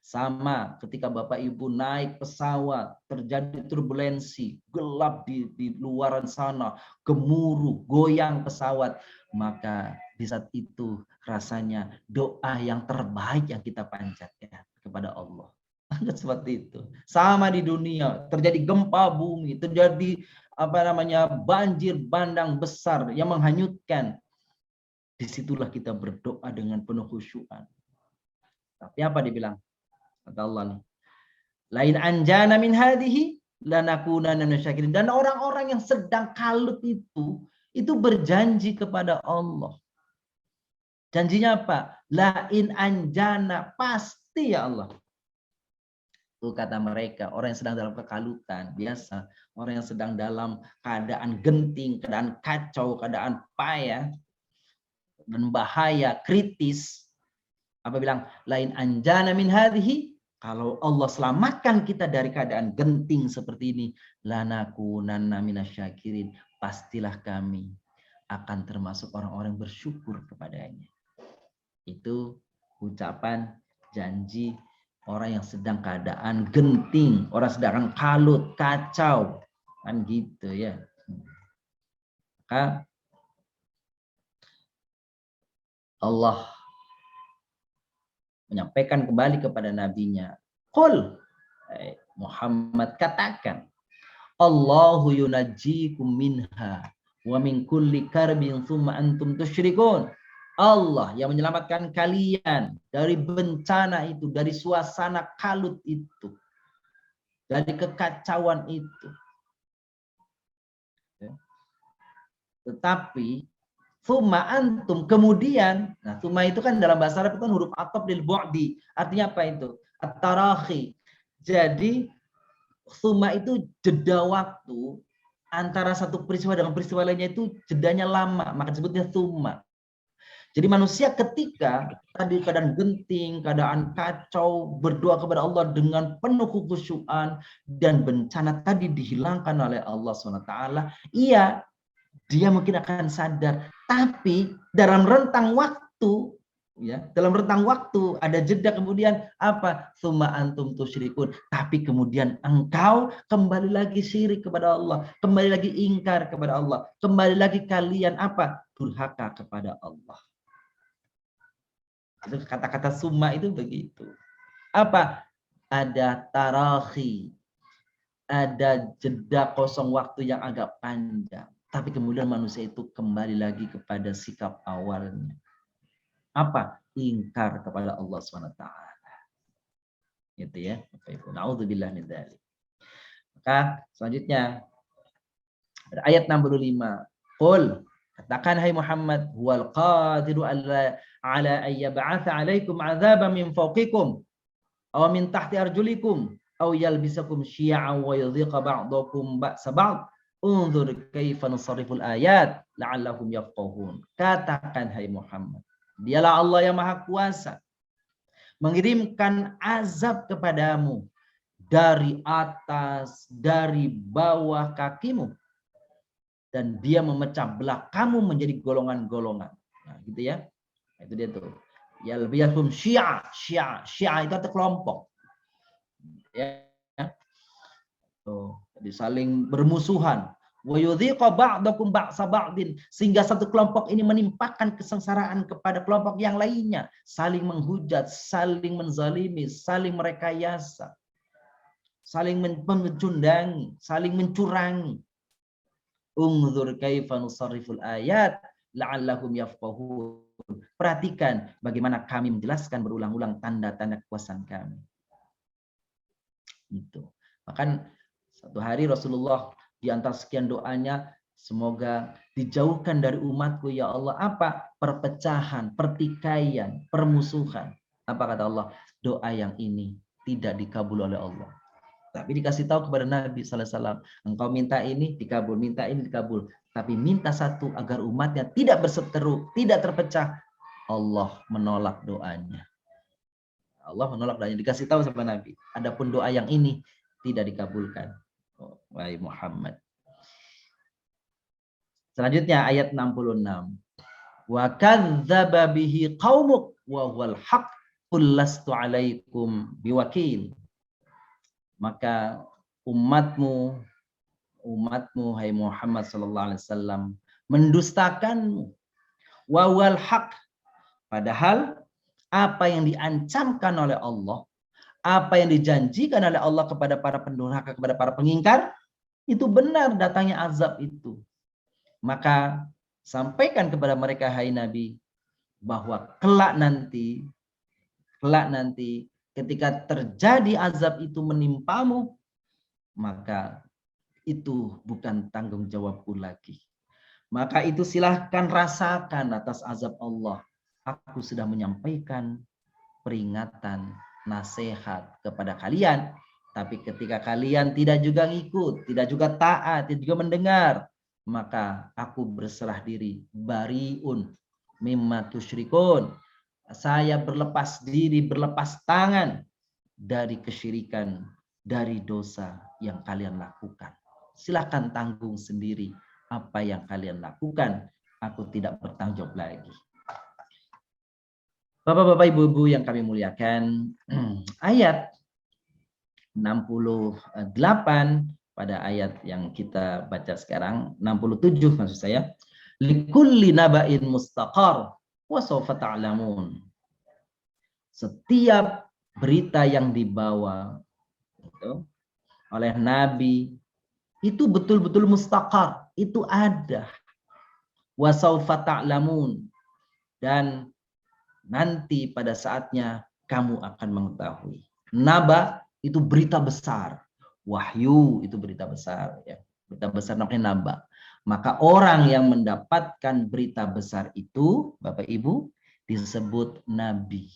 Sama ketika Bapak Ibu naik pesawat, terjadi turbulensi, gelap di luaran sana, gemuruh, goyang pesawat, maka di saat itu rasanya doa yang terbaik yang kita panjatkan kepada Allah. Seperti itu. Sama di dunia, terjadi gempa bumi, terjadi banjir bandang besar yang menghanyutkan. Disitulah kita berdoa dengan penuh khusyuan. Tapi apa dibilang? Kata Allah nih, lain anjana min hadhihi lanakunanna minasyakirin. Dan orang-orang yang sedang kalut itu berjanji kepada Allah. Janjinya apa? Lain anjana, pasti ya Allah. Itu kata mereka, orang yang sedang dalam kekalutan, biasa. Orang yang sedang dalam keadaan genting, keadaan kacau, keadaan payah, dan bahaya, kritis. Apa bilang? Lain anjana min hadhihi, kalau Allah selamatkan kita dari keadaan genting seperti ini, lanakunanna minasyakirin, pastilah kami akan termasuk orang-orang bersyukur kepadanya. Itu ucapan janji orang yang sedang keadaan genting, orang sedang kalut, kacau, kan gitu ya. Maka Allah menyampaikan kembali kepada nabinya, qul, Muhammad, katakan, Allahu yunajjikum minha wa min kulli karbin thumma antum tusyrikun. Allah yang menyelamatkan kalian dari bencana itu, dari suasana kalut itu, dari kekacauan itu. Tetapi thumma antum, kemudian, nah thumma itu kan dalam bahasa Arab itu kan huruf ataf lil bu'di. Artinya apa itu? At-tarakhi. Jadi thumma itu jeda waktu antara satu peristiwa dengan peristiwa lainnya, itu jedanya lama, maka disebutnya thumma. Jadi manusia ketika tadi keadaan genting, keadaan kacau, berdoa kepada Allah dengan penuh kekhusyuan dan bencana tadi dihilangkan oleh Allah SWT, iya, dia mungkin akan sadar. Tapi dalam rentang waktu Ya, dalam rentang waktu ada jeda, kemudian apa? Tsumma antum tusyrikun, tapi kemudian engkau kembali lagi syirik kepada Allah, kembali lagi ingkar kepada Allah, kembali lagi kalian apa? Durhaka kepada Allah. Itu kata-kata summa itu begitu. Apa? Ada tarakhi, ada jeda kosong waktu yang agak panjang, tapi kemudian manusia itu kembali lagi kepada sikap awalnya. Apa? Ingkar kepada Allah SWT. Gitu ya. Na'udzubillah min dzalik. Maka selanjutnya ayat 65. Qul, katakan hai Muhammad, huwal qadiru ala an yab'atsa 'alaikum 'adzaban min fawqikum aw min tahti arjulikum aw yalbisakum syi'an wa yudhiqa ba'dakum ba'sa ba'd. Unzur kaifa nusarriful ayat la'allahum yafqahun. Katakan hai Muhammad, dialah Allah yang Maha Kuasa mengirimkan azab kepadamu dari atas, dari bawah kakimu, dan dia memecah belah kamu menjadi golongan-golongan. Nah, gitu ya. Itu dia tuh. Yalbiyahum syi'a, syi'a itu arti kelompok. Ya. Tuh, jadi saling bermusuhan. Wa yudhiqa ba'dakum ba'sa ba'din, sehingga satu kelompok ini menimpakan kesengsaraan kepada kelompok yang lainnya, saling menghujat, saling menzalimi, saling merekayasa, saling mencundangi, saling mencurangi. Unzur kaifa nusarriful ayat la'allahum yafqahun. Perhatikan bagaimana kami menjelaskan berulang-ulang tanda-tanda kekuasaan kami. Itu. Bahkan satu hari Rasulullah di antara sekian doanya, semoga dijauhkan dari umatku ya Allah apa? Perpecahan, pertikaian, permusuhan. Apa kata Allah? Doa yang ini tidak dikabul oleh Allah. Tapi dikasih tahu kepada Nabi SAW, engkau minta ini dikabul, minta ini dikabul. Tapi minta satu, agar umatnya tidak berseteru, tidak terpecah. Allah menolak doanya. Allah menolak doanya. Dikasih tahu sama Nabi. Adapun doa yang ini tidak dikabulkan. Wahai Muhammad. Selanjutnya ayat 66. Wa kadzdzaba bihi qaumuk wa huwal haqq qul lastu 'alaikum biwakil. Maka umatmu hai Muhammad sallallahu alaihi wasallam mendustakanmu. Wa huwal haqq, padahal apa yang diancamkan oleh Allah, apa yang dijanjikan oleh Allah kepada para pendurhaka, kepada para pengingkar, itu benar datangnya azab itu. Maka sampaikan kepada mereka hai Nabi, bahwa kelak nanti ketika terjadi azab itu menimpamu, maka itu bukan tanggung jawabku lagi. Maka itu silahkan rasakan atas azab Allah. Aku sudah menyampaikan peringatan, nasihat kepada kalian, tapi ketika kalian tidak juga ngikut, tidak juga taat, tidak juga mendengar, maka aku berserah diri, bariun mimma tusyrikun. Saya berlepas diri, berlepas tangan dari kesyirikan, dari dosa yang kalian lakukan. Silakan tanggung sendiri apa yang kalian lakukan. Aku tidak bertanggung jawab lagi. Bapak-bapak, ibu-ibu yang kami muliakan, ayat 68 pada ayat yang kita baca sekarang, 67 maksud saya. Likulli naba'in mustaqar wa sawfa ta'lamun. Setiap berita yang dibawa oleh Nabi itu betul-betul mustaqar, itu ada. Wa sawfa ta'lamun, dan nanti pada saatnya kamu akan mengetahui. Naba itu berita besar, wahyu itu berita besar, ya. Berita besar namanya naba. Maka orang yang mendapatkan berita besar itu, Bapak Ibu, disebut nabi.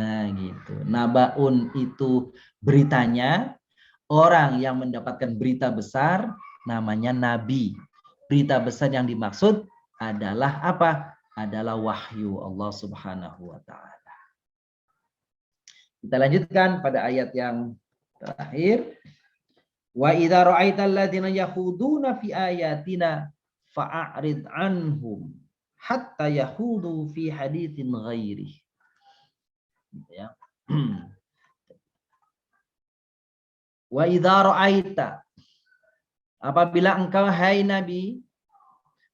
Nah, gitu. Nabaun itu beritanya, orang yang mendapatkan berita besar namanya nabi. Berita besar yang dimaksud adalah apa? Adalah wahyu Allah Subhanahu wa taala. Kita lanjutkan pada ayat yang terakhir. Wa idza ra'aital ladzina yakhuduna fi ayatina fa'arid anhum hatta yahudu fi haditsin ghairi. Ya. Wa idza ra'aita, apabila engkau hai Nabi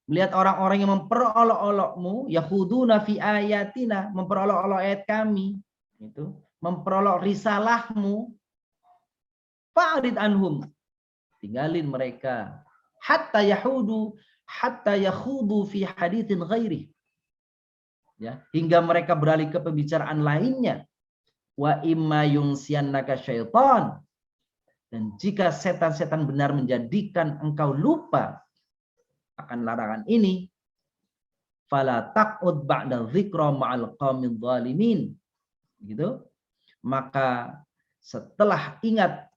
melihat orang-orang yang memperolok-olokmu, yakhuduna fi ayatina, memperolok-olok ayat kami, itu memperolok risalahmu, fa'rid anhum, tinggalin mereka, hatta yakhudu fi haditsin ghairi, ya, hingga mereka beralih ke pembicaraan lainnya. Wa imma yunsiyannaka syaitan, dan jika setan-setan benar menjadikan engkau lupa akan larangan ini, fala taqud ba'da dzikra ma'al qaumidz zalimin, gitu, maka setelah ingat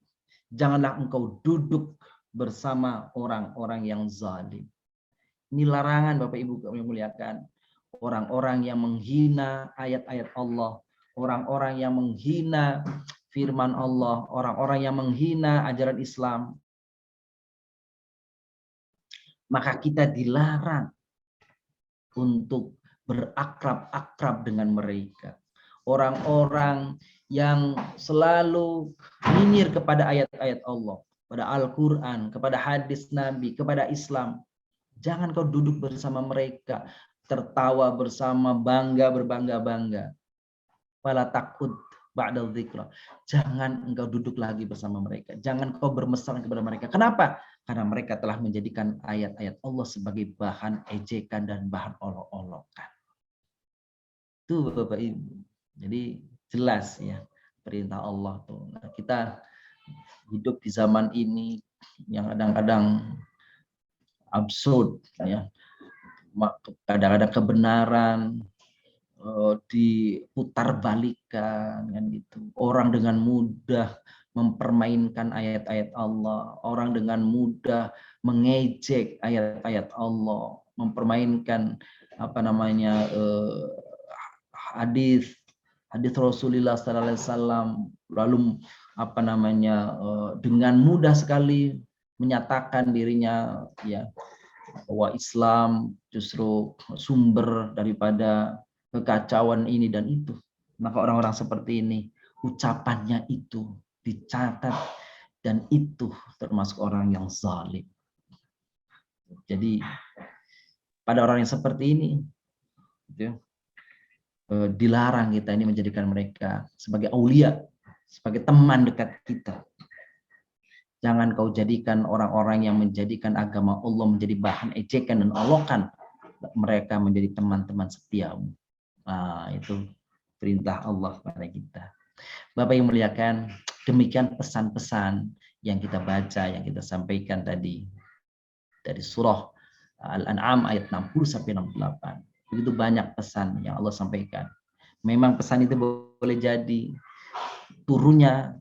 janganlah engkau duduk bersama orang-orang yang zalim. Ini larangan Bapak Ibu kami muliakan. Orang-orang yang menghina ayat-ayat Allah, orang-orang yang menghina firman Allah, orang-orang yang menghina ajaran Islam, maka kita dilarang untuk berakrab-akrab dengan mereka. Orang-orang yang selalu nyinyir kepada ayat-ayat Allah, pada Al-Quran, kepada hadis Nabi, kepada Islam, jangan kau duduk bersama mereka, tertawa bersama, berbangga-bangga. Wala taqud ba'dal dzikra. Jangan engkau duduk lagi bersama mereka. Jangan kau bermesra kepada mereka. Kenapa? Karena mereka telah menjadikan ayat-ayat Allah sebagai bahan ejekan dan bahan olok-olokan. Itu Bapak Ibu. Jadi jelas ya perintah Allah tuh. Nah, kita hidup di zaman ini yang kadang-kadang absurd ya. Kadang-kadang kebenaran diputarbalikkan kan gitu. Orang dengan mudah mempermainkan ayat-ayat Allah, orang dengan mudah mengejek ayat-ayat Allah, mempermainkan hadis Rasulullah sallallahu alaihi wasallam, lalu dengan mudah sekali menyatakan dirinya ya bahwa Islam justru sumber daripada kekacauan ini dan itu. Maka orang-orang seperti ini ucapannya itu dicatat dan itu termasuk orang yang zalim. Jadi pada orang yang seperti ini gitu, dilarang kita ini menjadikan mereka sebagai aulia, sebagai teman dekat kita. Jangan kau jadikan orang-orang yang menjadikan agama Allah menjadi bahan ejekan dan olokan, mereka menjadi teman-teman setiamu. Nah, itu perintah Allah kepada kita. Bapak yang muliakan, demikian pesan-pesan yang kita baca, yang kita sampaikan tadi dari surah Al-An'am ayat 60 sampai 68. Begitu banyak pesan yang Allah sampaikan. Memang pesan itu boleh jadi turunnya,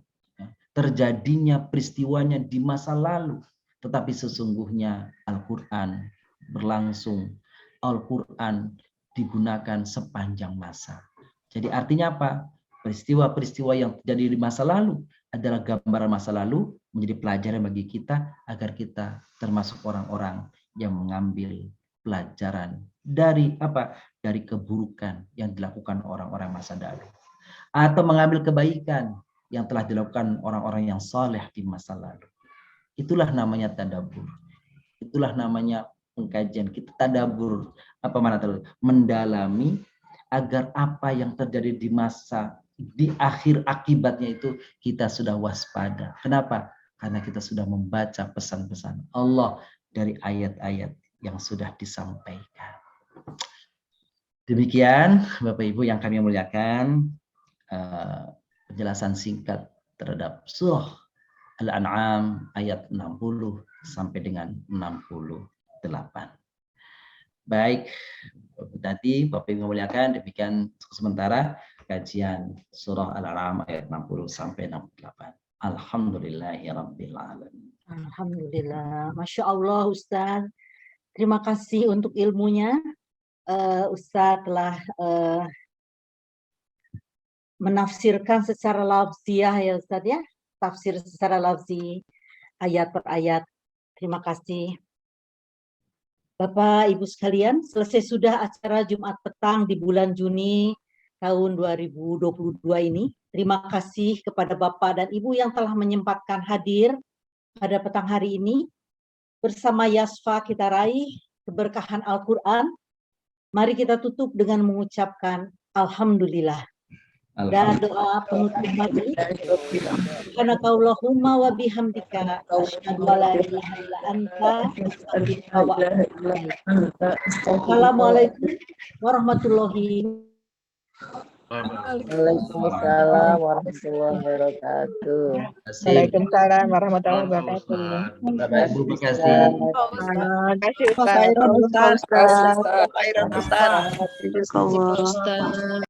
terjadinya peristiwanya di masa lalu, tetapi sesungguhnya Al-Quran berlangsung, Al-Quran digunakan sepanjang masa. Jadi artinya apa? Peristiwa-peristiwa yang terjadi di masa lalu adalah gambaran masa lalu, menjadi pelajaran bagi kita agar kita termasuk orang-orang yang mengambil pelajaran dari apa? Dari keburukan yang dilakukan orang-orang masa lalu, atau mengambil kebaikan yang telah dilakukan orang-orang yang saleh di masa lalu. Itulah namanya tadabbur. Itulah namanya pengkajian. Kita tadabbur, mendalami agar apa yang terjadi di masa di akhir akibatnya itu kita sudah waspada. Kenapa? Karena kita sudah membaca pesan-pesan Allah dari ayat-ayat yang sudah disampaikan. Demikian Bapak Ibu yang kami muliakan, penjelasan singkat terhadap surah Al-An'am ayat 60 sampai dengan 68. Baik, tadi Bapak Ibu memuliakan, demikian sementara kajian surah Al-An'am ayat 60 sampai 68. Alhamdulillahirabbil alamin. Alhamdulillah, Masya Allah Ustaz. Terima kasih untuk ilmunya. Ustaz telah menafsirkan secara lafziah ya Ustaz ya. Tafsir secara lafzi ayat per ayat. Terima kasih. Bapak Ibu sekalian, selesai sudah acara Jumat petang di bulan Juni tahun 2022 ini. Terima kasih kepada Bapak dan Ibu yang telah menyempatkan hadir pada petang hari ini. Bersama Yasfa kita raih keberkahan Al-Quran. Mari kita tutup dengan mengucapkan Alhamdulillah. Dan doa penutup lagi. Subhanakallahumma wa bihamdika asyhadu an la ilaha illa anta astaghfiruka wa atubu ilaik. Assalamualaikum warahmatullahi Waalaikumsalam warahmatullahi wabarakatuh. Waalaikumsalam warahmatullahi wabarakatuh. Bapak Ibu dikasih. Terima kasih Ustaz. wabarakatuh. Ustaz.